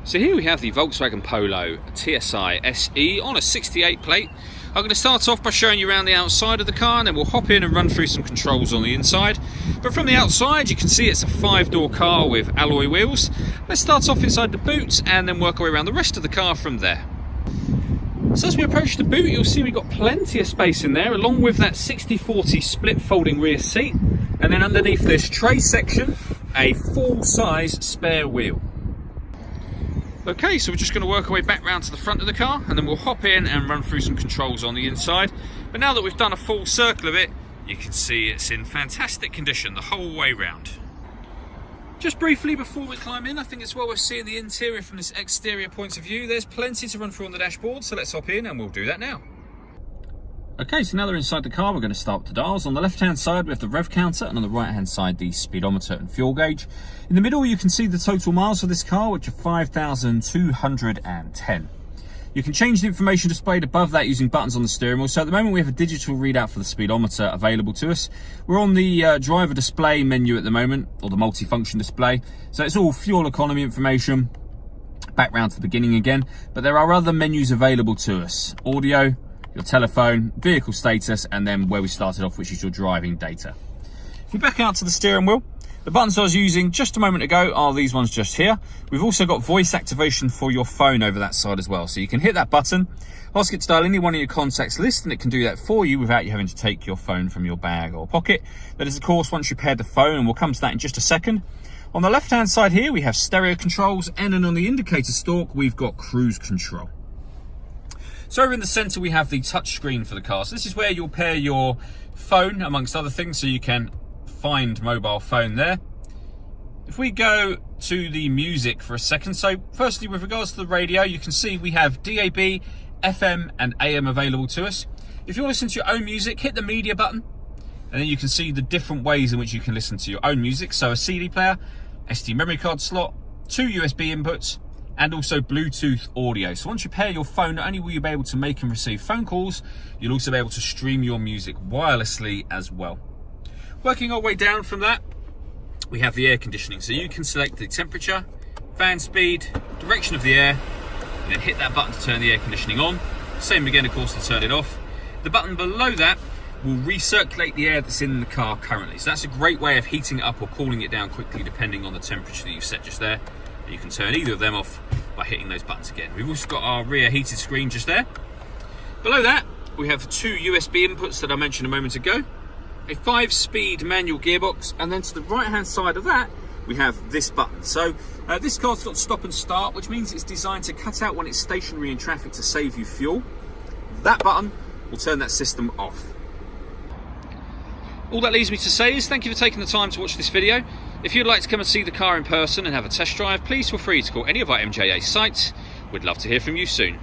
So here we have the Volkswagen Polo TSI SE on a 68 plate. I'm going to start off by showing you around the outside of the car, and then we'll hop in and run through some controls on the inside. But from the outside you can see it's a 5-door car with alloy wheels. Let's start off inside the boot and then work our way around the rest of the car from there. So as we approach the boot, you'll see we've got plenty of space in there, along with that 60/40 split folding rear seat, and then underneath this tray section a full-size spare wheel. Okay, so we're just going to work our way back round to the front of the car, and then we'll hop in and run through some controls on the inside. But now that we've done a full circle of it, you can see it's in fantastic condition the whole way round. Just briefly before we climb in, I think it's well worth seeing the interior from this exterior point of view. There's plenty to run through on the dashboard, so let's hop in and we'll do that now. Okay, so now they're inside the car, we're going to start with the dials. On the left-hand side, we have the rev counter, and on the right-hand side, the speedometer and fuel gauge. In the middle, you can see the total miles of this car, which are 5,210. You can change the information displayed above that using buttons on the steering wheel. So at the moment, we have a digital readout for the speedometer available to us. We're on the driver display menu at the moment, or the multifunction display. So it's all fuel economy information. Back round to the beginning again. But there are other menus available to us. Audio, your telephone, vehicle status, and then where we started off, which is your driving data. If we back out to the steering wheel, the buttons I was using just a moment ago are these ones just here. We've also got voice activation for your phone over that side as well. So you can hit that button, ask it to dial any one of your contacts list, and it can do that for you without you having to take your phone from your bag or pocket. That is, of course, once you pair the phone, and we'll come to that in just a second. On the left-hand side here, we have stereo controls, and then on the indicator stalk, we've got cruise control. So over in the center, we have the touch screen for the car. So this is where you'll pair your phone, amongst other things, so you can find mobile phone there. If we go to the music for a second, so firstly, with regards to the radio, you can see we have DAB, FM, and AM available to us. If you want to listen to your own music, hit the media button, and then you can see the different ways in which you can listen to your own music. So a CD player, SD memory card slot, 2 USB inputs, and also Bluetooth audio. So once you pair your phone, not only will you be able to make and receive phone calls, you'll also be able to stream your music wirelessly as well. Working our way down from that, we have the air conditioning. So you can select the temperature, fan speed, direction of the air, and then hit that button to turn the air conditioning on. Same again, of course, to turn it off. The button below that will recirculate the air that's in the car currently. So that's a great way of heating it up or cooling it down quickly, depending on the temperature that you've set just there. You can turn either of them off by hitting those buttons again. We've also got our rear heated screen just there. Below that, we have 2 USB inputs that I mentioned a moment ago, a 5-speed manual gearbox, and then to the right-hand side of that, we have this button. So this car's got stop and start, which means it's designed to cut out when it's stationary in traffic to save you fuel. That button will turn that system off. All that leaves me to say is thank you for taking the time to watch this video. If you'd like to come and see the car in person and have a test drive, please feel free to call any of our MJA sites. We'd love to hear from you soon.